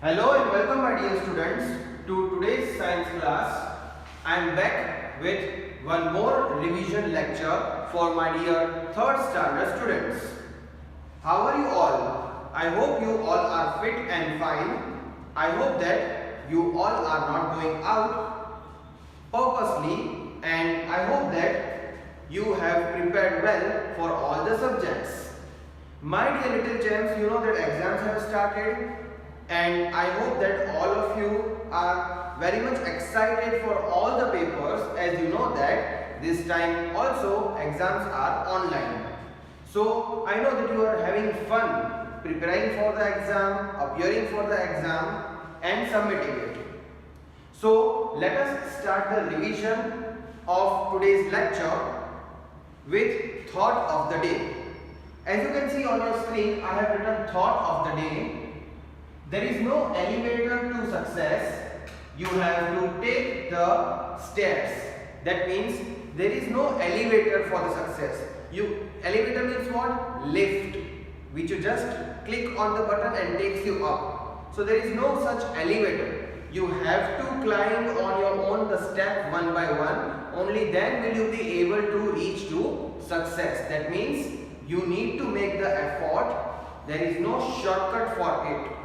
Hello and welcome my dear students to today's science class. I am back with one more revision lecture for my dear 3rd standard students. How are you all? I hope you all are fit and fine. I hope that you all are not going out purposely, and I hope that you have prepared well for all the subjects. My dear little gems, you know that exams have started, and I hope that all of you are very much excited for all the papers, as you know that this time also exams are online. So I know that you are having fun preparing for the exam, appearing for the exam and submitting it. So let us start the revision of today's lecture with thought of the day. As you can see on your screen, I have written thought of the day. There is no elevator to success. You have to take the steps. That means there is no elevator for the success. Elevator means what? Lift, which you just click on the button and takes you up. So there is no such elevator. You have to climb on your own the step one by one. Only then will you be able to reach to success. That means you need to make the effort. There is no shortcut for it.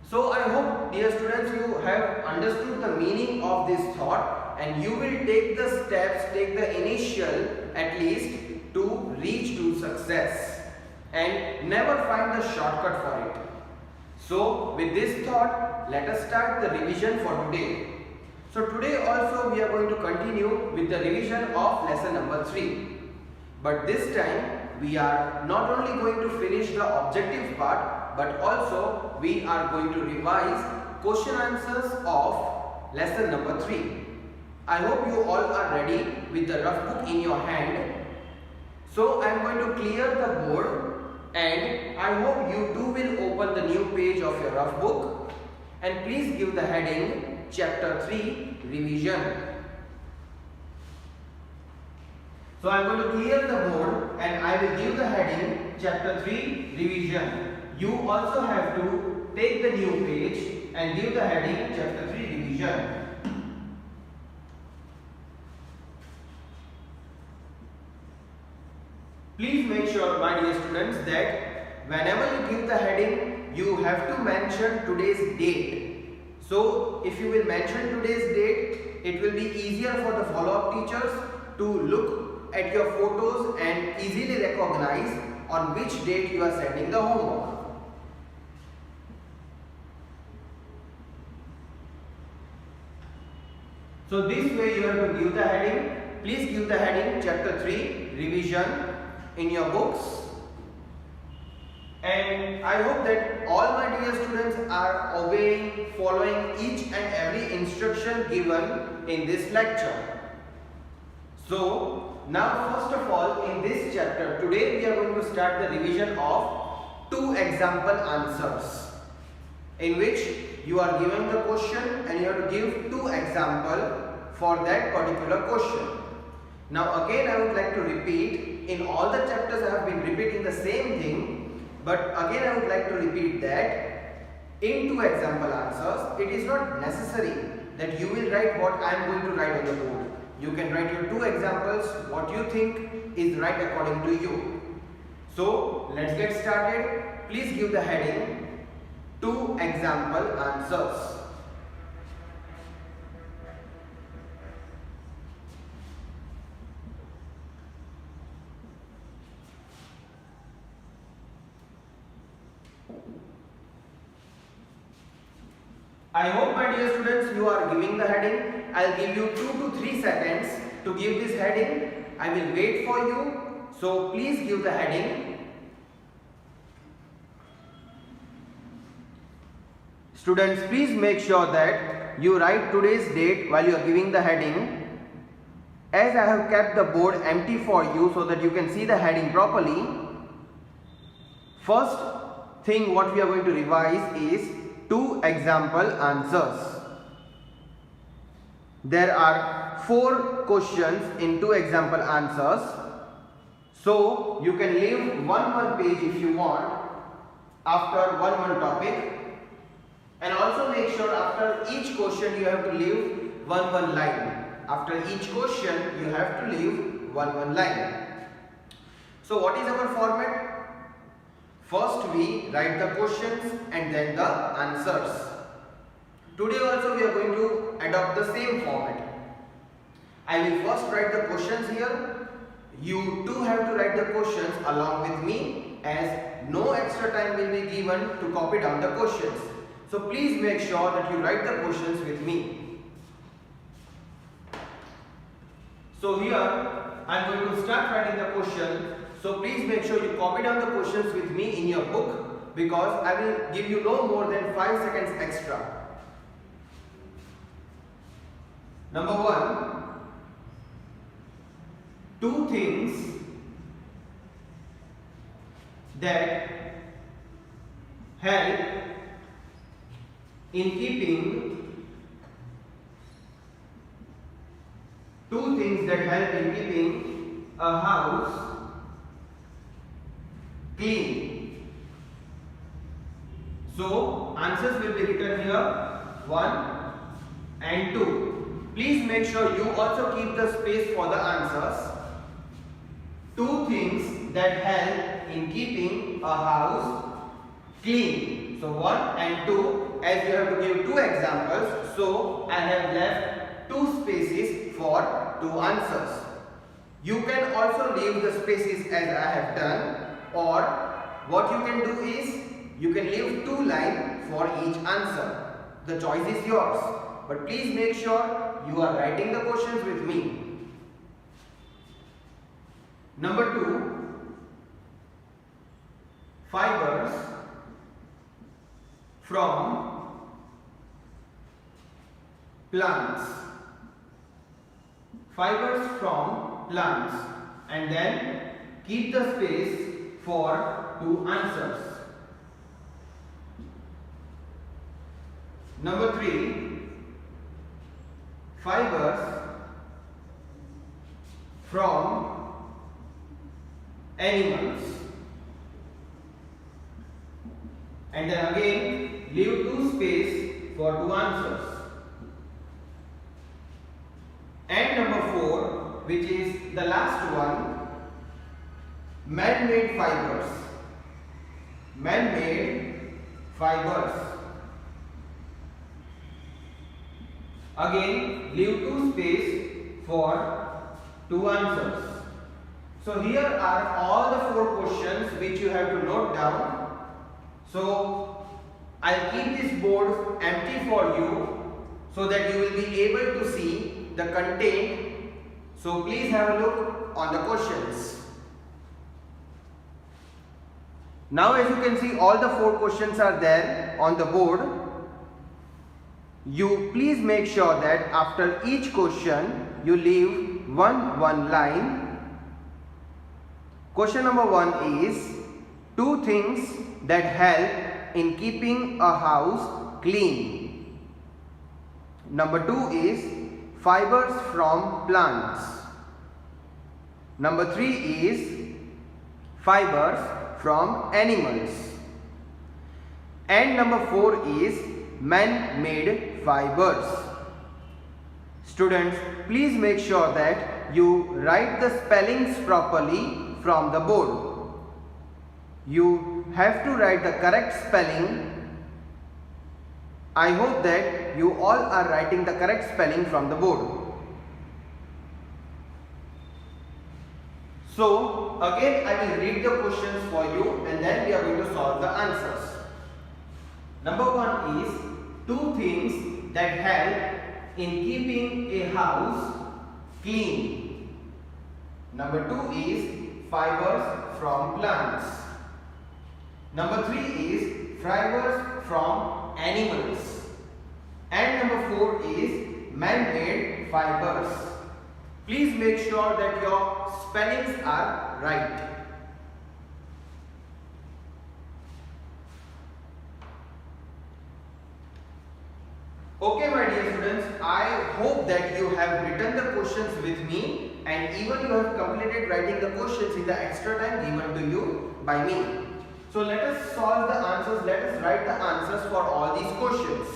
So I hope, dear students, you have understood the meaning of this thought and you will take the steps, take the initial at least to reach to success and never find the shortcut for it. So with this thought, let us start the revision for today. So today also we are going to continue with the revision of lesson number 3. But this time we are not only going to finish the objective part, but also we are going to revise question answers of lesson number 3. I hope you all are ready with the rough book in your hand. So I am going to clear the board and I hope you too will open the new page of your rough book and please give the heading chapter 3 revision. So I am going to clear the board and I will give the heading chapter 3 revision. You also have to take the new page and give the heading chapter 3 revision. Please make sure, my dear students, that whenever you give the heading, you have to mention today's date. So if you will mention today's date, it will be easier for the follow-up teachers to look at your photos and easily recognize on which date you are sending the homework. So this way you have to give the heading. Please give the heading chapter 3 revision in your books. And I hope that all my dear students are obeying, following each and every instruction given in this lecture. So now first of all, in this chapter, today we are going to start the revision of 2 example answers, in which you are given the question and you have to give 2 examples for that particular question. Now again I would like to repeat, in all the chapters I have been repeating the same thing, but again I would like to repeat that in 2 example answers, it is not necessary that you will write what I am going to write on the board. You can write your 2 examples, what you think is right according to you. So let's get started. Please give the heading 2 example answers. I hope, my dear students, you are giving the heading. I'll give you 2 to 3 seconds to give this heading. I will wait for you. So please give the heading. Students, please make sure that you write today's date while you are giving the heading. As I have kept the board empty for you so that you can see the heading properly, first thing what we are going to revise is 2 example answers. There are 4 questions in 2 example answers. So you can leave one page if you want after one topic. after each question you have to leave one line. After each question you have to leave one line. So what is our format? First we write the questions and then the answers. Today also we are going to adopt the same format. I will first write the questions here. You too have to write the questions along with me, as no extra time will be given to copy down the questions. So please make sure that you write the questions with me. So here I am going to start writing the question. So please make sure you copy down the questions with me in your book, because I will give you no more than 5 seconds extra. Number 1. Two things that help in keeping a house clean. So answers will be written here 1 and 2. Please make sure you also keep the space for the answers. Two things that help in keeping a house clean. So 1 and 2, as you have to give 2 examples, so I have left 2 spaces for 2 answers. You can also leave the spaces as I have done, or what you can do is you can leave 2 lines for each answer. The choice is yours, but please make sure you are writing the questions with me. Number 2, fibers from plants. Fibers from plants, and then keep the space for 2 answers. Number 3, fibers from animals, and then again leave 2 space for 2 answers. And number 4, which is the last one, man-made fibers. Man-made fibers. Again leave 2 space for 2 answers. So here are all the 4 questions which you have to note down. So I'll keep this board empty for you so that you will be able to see the content. So please have a look on the questions. Now as you can see, all the 4 questions are there on the board. You please make sure that after each question you leave one line. Question number 1 is 2 things that help in keeping a house clean. Number 2 is fibers from plants. Number 3 is fibers from animals. And number 4 is man-made fibers. Students, please make sure that you write the spellings properly from the board. You have to write the correct spelling. I hope that you all are writing the correct spelling from the board. So again I will read the questions for you and then we are going to solve the answers. Number 1 is 2 things that help in keeping a house clean. Number 2 is fibers from plants. Number 3 is fibers from animals. And number 4 is man-made fibers. Please make sure that your spellings are right. Okay, my dear students, I hope that you have written the questions with me and even you have completed writing the questions in the extra time given to you by me. So let us solve the answers, let us write the answers for all these questions.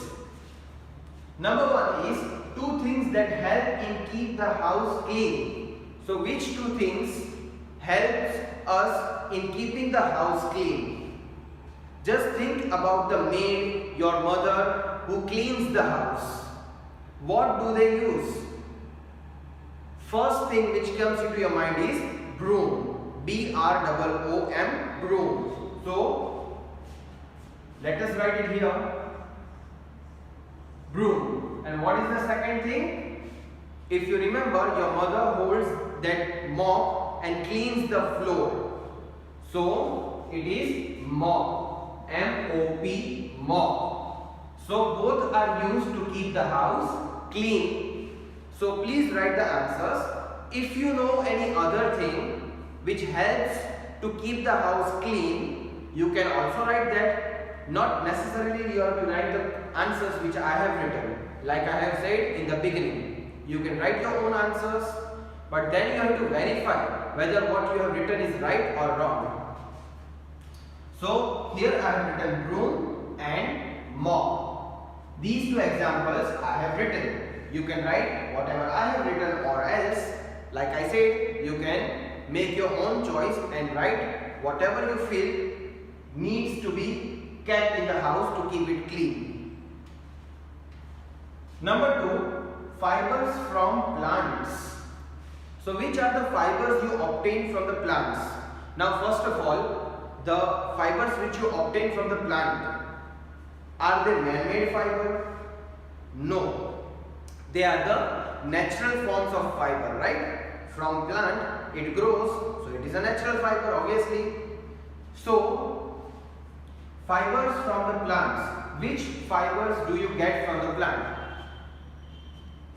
Number one is two things that help in keep the house clean. So which two things helps us in keeping the house clean? Just think about the maid, your mother, who cleans the house. What do they use? First thing which comes into your mind is broom. B-R-O-O-M, broom. So let us write it here. Broom. And what is the second thing? If you remember, your mother holds that mop and cleans the floor. So it is mop. M-O-P, mop. So both are used to keep the house clean. So please write the answers. If you know any other thing which helps to keep the house clean, you can also write that. Not necessarily you have to write the answers which I have written. Like I have said in the beginning, you can write your own answers, but then you have to verify whether what you have written is right or wrong. So here I have written broom and mop. These two examples I have written. You can write whatever I have written, or else, like I said, you can make your own choice and write whatever you feel needs to be kept in the house to keep it clean. Number two, fibers from plants. So which are the fibers you obtain from the plants? Now first of all, the fibers which you obtain from the plant, are they man-made fiber? No. They are the natural forms of fiber, right? From plant, it grows, so it is a natural fiber, obviously. So fibers from the plants. Which fibers do you get from the plant?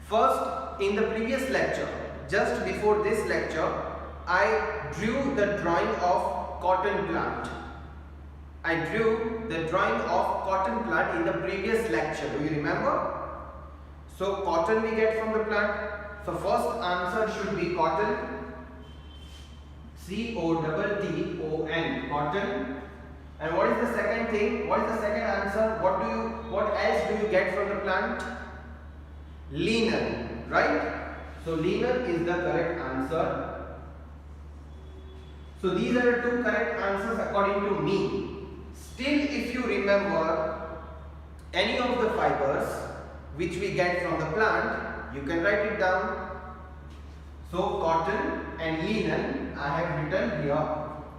First, in the previous lecture, just before this lecture, I drew the drawing of cotton plant. I drew the drawing of cotton plant in the previous lecture. Do you remember? So cotton we get from the plant. So first answer should be cotton. C-O-T-T-O-N, cotton. And what is the second thing? What is the second answer? What else do you get from the plant? Linen, right? So linen is the correct answer. So these are the two correct answers according to me. Still, if you remember any of the fibers which we get from the plant, you can write it down. So cotton and linen I have written here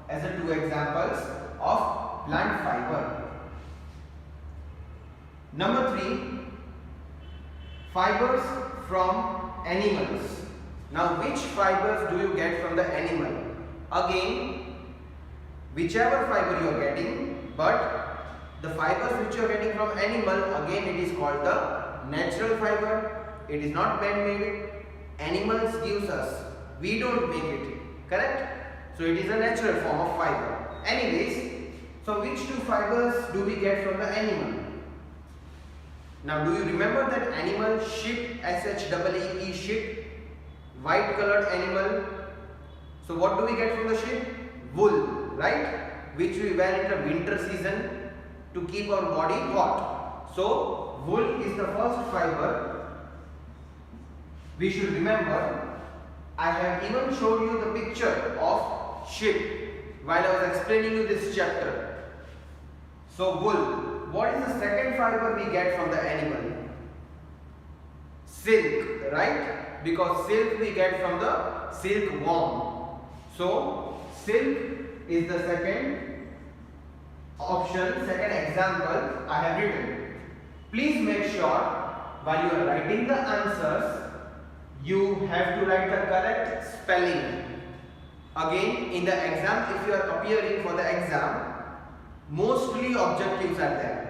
as the two examples of plant fiber. Number three, fibers from animals. Now which fibers do you get from the animal? Again, whichever fiber you are getting, but the fibers which you are getting from animal, again it is called the natural fiber. It is not man-made. Animals gives us. We don't make it. Correct? So it is a natural form of fiber. Anyways, so which two fibers do we get from the animal? Now do you remember that animal sheep, S-H-E-E, sheep, white colored animal? So what do we get from the sheep? Wool, right? Which we wear in the winter season to keep our body hot. So wool is the first fiber we should remember. I have even showed you the picture of sheep while I was explaining you this chapter. So wool. What is the second fiber we get from the animal? Silk, right? Because silk we get from the silkworm. So silk is the second option, second example I have written. Please make sure while you are writing the answers, you have to write the correct spelling. Again, in the exam, if you are appearing for the exam, mostly objectives are there.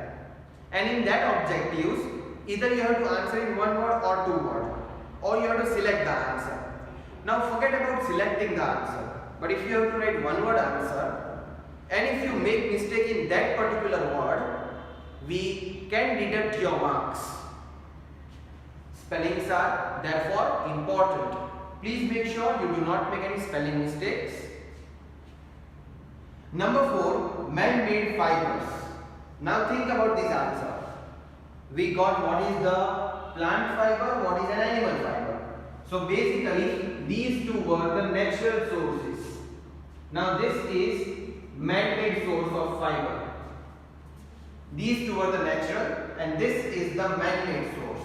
And in that objectives, either you have to answer in one word or two words, or you have to select the answer. Now forget about selecting the answer. But if you have to write one word answer, and if you make mistake in that particular word, we can deduct your marks. Spellings are therefore important. Please make sure you do not make any spelling mistakes. Number 4, man-made fibers. Now think about this answer. We got what is the plant fiber, what is an animal fiber. So basically these two were the natural sources. Now this is man-made source of fiber. These two are the natural and this is the man-made source.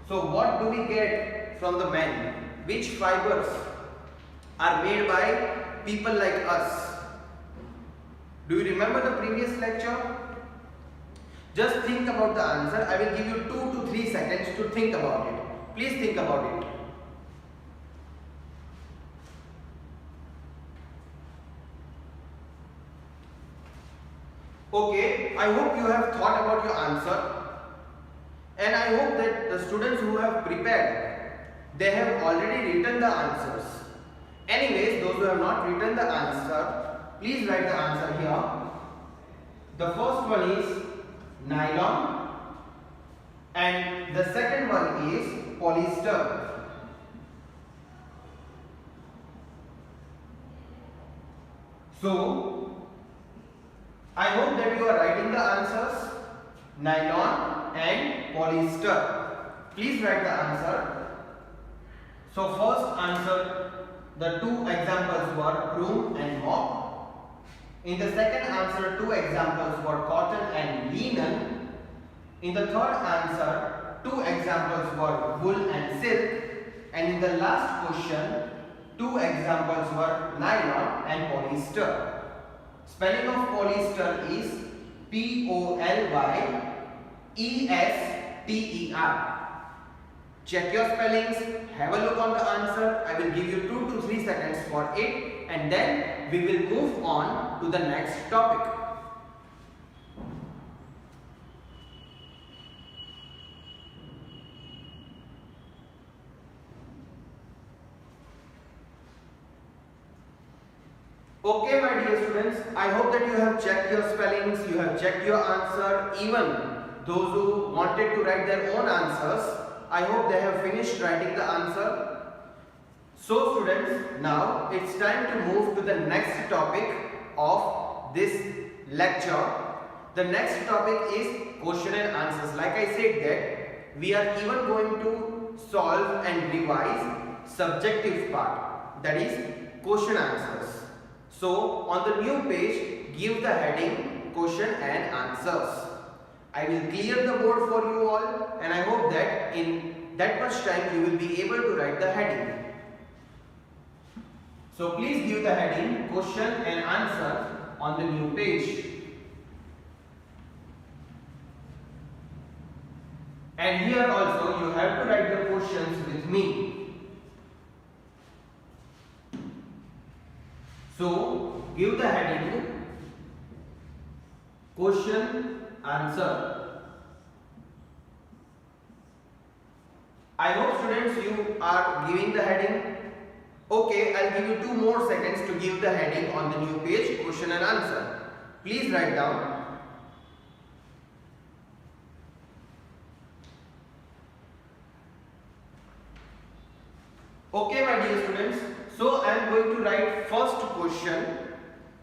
So what do we get from the man? Which fibers are made by people like us? Do you remember the previous lecture? Just think about the answer. I will give you 2 to 3 seconds to think about it. Please think about it. Okay, I hope you have thought about your answer, and I hope that the students who have prepared, they have already written the answers. Anyways, those who have not written the answer, please write the answer here. The first one is nylon and the second one is polyester. So I hope that you are writing the answers, nylon and polyester. Please write the answer. So first answer, the two examples were broom and mop. In the second answer, two examples were cotton and linen. In the third answer, two examples were wool and silk. And in the last question, two examples were nylon and polyester. Spelling of polyester is Polyester. Check your spellings, have a look on the answer. I will give you 2 to 3 seconds for it, and then we will move on to the next topic. Okay, my dear students, I hope that you have checked your spellings, you have checked your answer. Even those who wanted to write their own answers, I hope they have finished writing the answer. So students, now it's time to move to the next topic of this lecture. The next topic is question and answers. Like I said that we are even going to solve and revise subjective part, that is question answers. So on the new page, give the heading question and answers. I will clear the board for you all, and I hope that in that much time you will be able to write the heading. So please give the heading question and answer on the new page. And here also you have to write the questions with me. So give the heading question answer. I hope students you are giving the heading. Okay, I'll give you 2 more seconds to give the heading on the new page, question and answer. Please write down. Okay, my dear students, so I am going to write first question,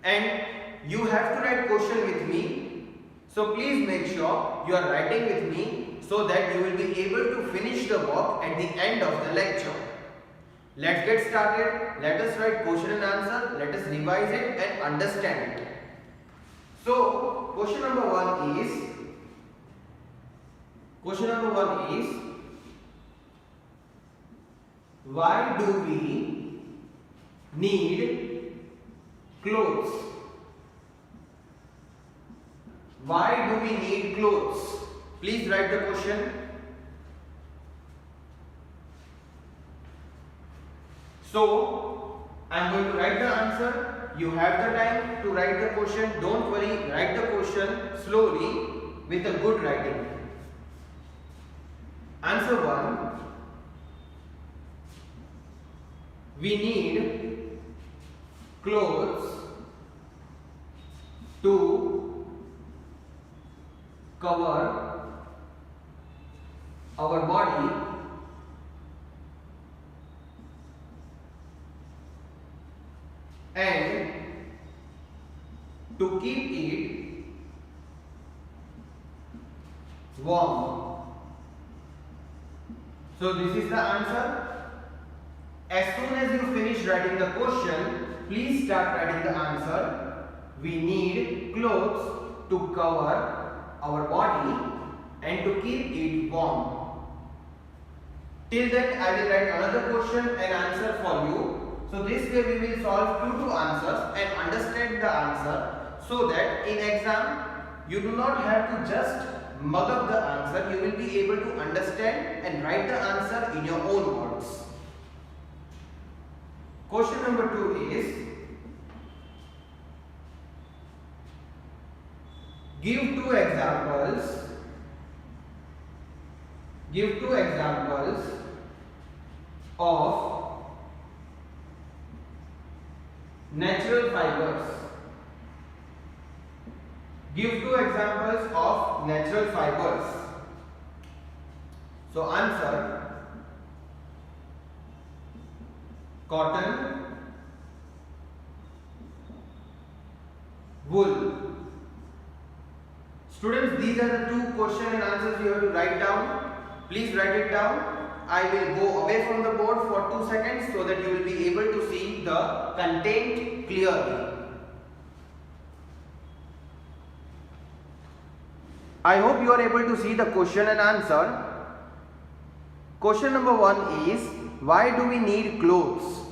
and you have to write question with me. So please make sure you are writing with me so that you will be able to finish the work at the end of the lecture. Let's get started. Let us write question and answer. Let us revise it and understand it. So question number 1 is why do we need clothes? Why do we need clothes? Please write the question. So I am going to write the answer. You have the time to write the question. Don't worry, write the question slowly with a good writing. Answer 1. We need clothes to cover our body and to keep it warm. So this is the answer. As soon as you finish writing the question, please start writing the answer. We need clothes to cover our body and to keep it warm. Till then, I will write another question and answer for you. So this way we will solve two answers and understand the answer, so that in exam you do not have to just mug up the answer. You will be able to understand and write the answer in your own words. Question number 2 is, give two examples of natural fibers. Give two examples of natural fibers. So answer: cotton, wool. Students, these are the two question and answers you have to write down. Please write it down. I will go away from the board for 2 seconds so that you will be able to see the content clearly. I hope you are able to see the question and answer. Question number 1 is, why do we need clothes?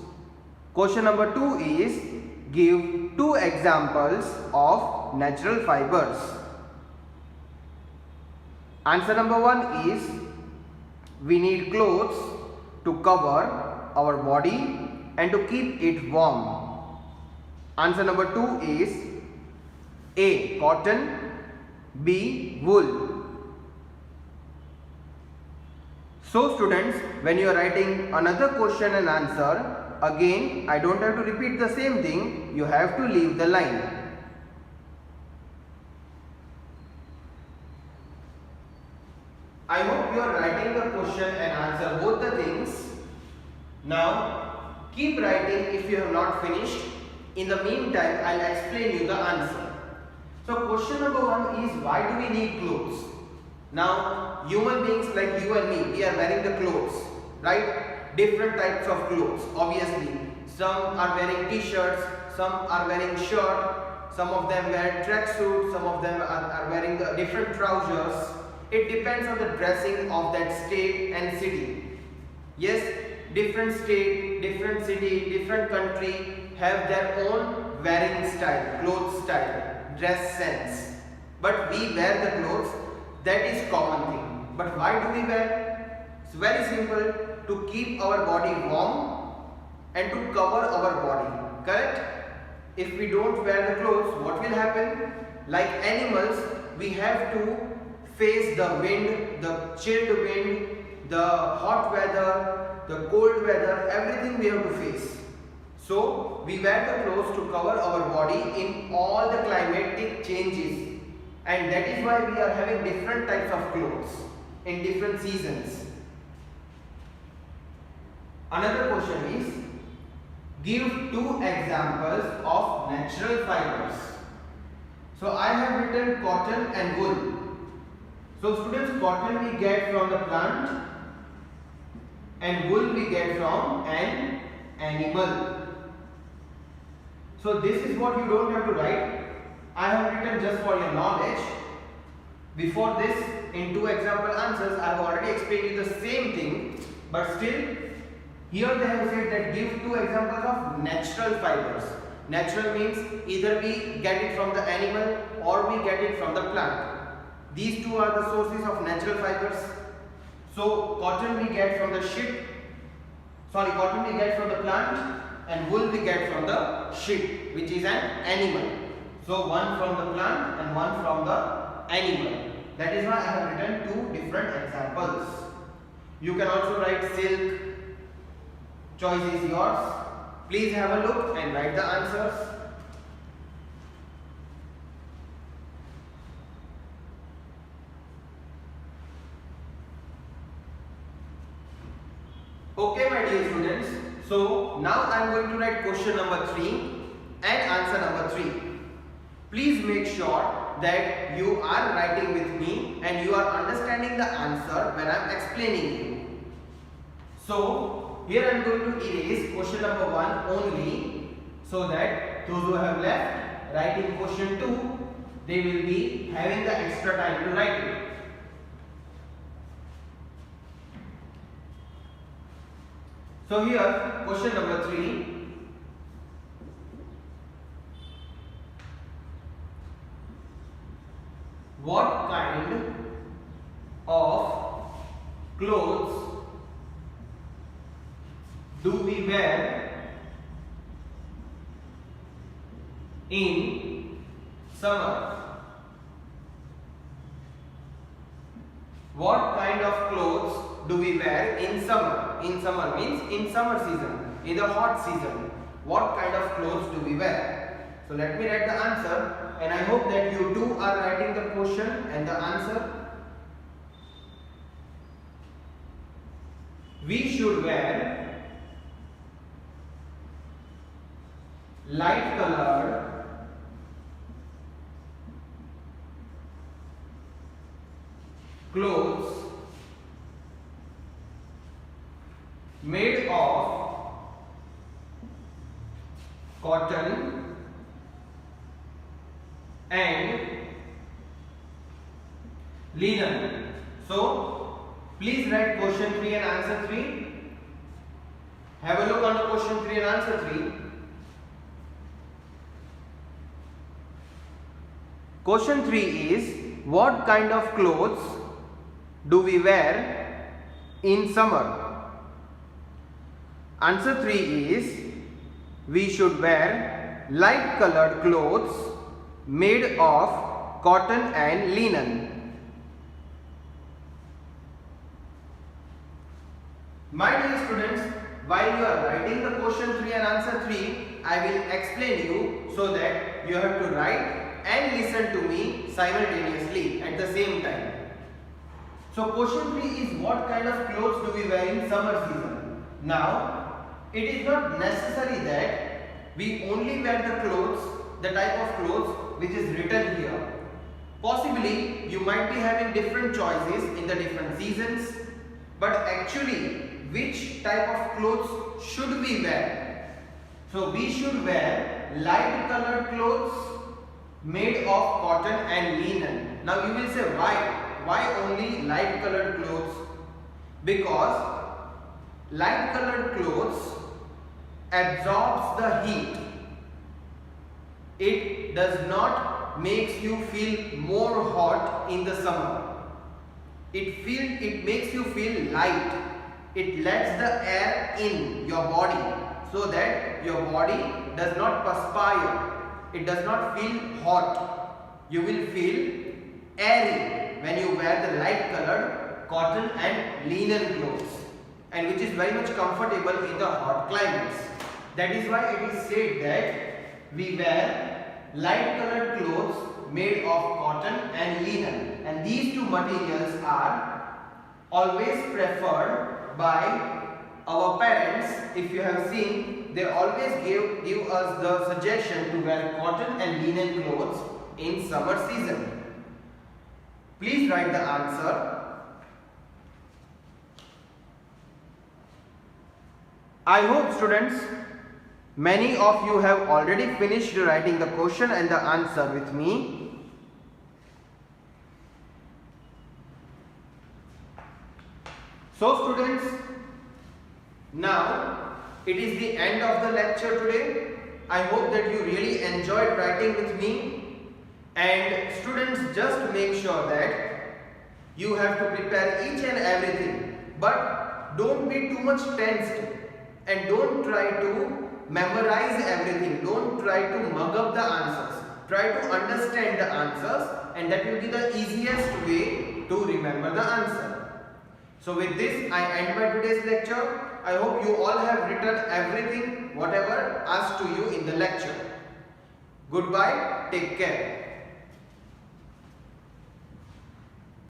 Question number 2 is, give two examples of natural fibers. Answer number 1 is, we need clothes to cover our body and to keep it warm. Answer number 2 is A. Cotton, B. Wool. So students, when you are writing another question and answer, again I don't have to repeat the same thing, you have to leave the line. I hope you are writing the question and answer, both the things. Now keep writing if you have not finished. In the meantime, I'll explain you the answer. So question number 1 is, why do we need clothes? Now human beings like you and me, we are wearing the clothes, right? Different types of clothes, obviously. Some are wearing t-shirts, some are wearing shirt, some of them wear tracksuits, some of them are wearing different trousers. It depends on the dressing of that state and city. Yes, different state, different city, different country have their own wearing style, clothes style, dress sense. But we wear the clothes, that is common thing. But why do we wear? It's very simple, to keep our body warm and to cover our body, correct? If we don't wear the clothes, what will happen? Like animals, we have to face the wind, the chilled wind, the hot weather, the cold weather, everything we have to face. So we wear the clothes to cover our body in all the climatic changes, and that is why we are having different types of clothes in different seasons. Another question is, give two examples of natural fibers. So I have written cotton and wool. So students, cotton we get from the plant and wool we get from an animal. So this is what you don't have to write. I have written just for your knowledge. Before this, in two example answers, I have already explained you the same thing, but still here they have said that give two examples of natural fibers. Natural means either we get it from the animal or we get it from the plant. These two are the sources of natural fibers. So cotton we get from the cotton we get from the plant, and wool we get from the sheep, which is an animal. So one from the plant and one from the animal. That is why I have written two different examples. You can also write silk. Choice is yours. Please have a look and write the answers. Okay, my dear students. So now I am going to write question number 3 and answer number 3. Please make sure that you are writing with me and you are understanding the answer when I am explaining you. So here I am going to erase question number 1 only, so that those who have left writing question 2, they will be having the extra time to write it. So here question number 3. What kind of clothes do we wear in summer? What kind of clothes do we wear in summer? In summer means in summer season, in the hot season. What kind of clothes do we wear? So let me write the answer, and I hope that you too are writing the question and the answer. We should wear light colored clothes made of cotton and linen. So please write question 3 and answer 3. Have a look on the question 3 and answer 3. Question 3 is, what kind of clothes do we wear in summer? Answer 3 is, we should wear light colored clothes made of cotton and linen. My dear students, while you are writing the question 3 and answer 3, I will explain you so that you have to write and listen to me simultaneously at the same time. So question 3 is, what kind of clothes do we wear in summer season? Now, it is not necessary that we only wear the clothes, the type of clothes which is written here. Possibly you might be having different choices in the different seasons, but actually which type of clothes should we wear? So we should wear light colored clothes made of cotton and linen. Now you will say, why only light colored clothes? Because light colored clothes absorbs the heat. It does not makes you feel more hot in the summer. It makes you feel light. It lets the air in your body so that your body does not perspire. It does not feel hot. You will feel airy when you wear the light colored cotton and linen clothes, and which is very much comfortable in the hot climates. That is why it is said that we wear light colored clothes made of cotton and linen, and these two materials are always preferred by our parents. If you have seen, they always give us the suggestion to wear cotton and linen clothes in summer season. Please write the answer. I hope, students, many of you have already finished writing the question and the answer with me. So students, now it is the end of the lecture today. I hope that you really enjoyed writing with me, and students, just make sure that you have to prepare each and everything, but don't be too much tensed and don't try to memorize everything. Don't try to mug up the answers. Try to understand the answers, and that will be the easiest way to remember the answer. So with this, I end my today's lecture. I hope you all have written everything, whatever asked to you in the lecture. Goodbye. Take care.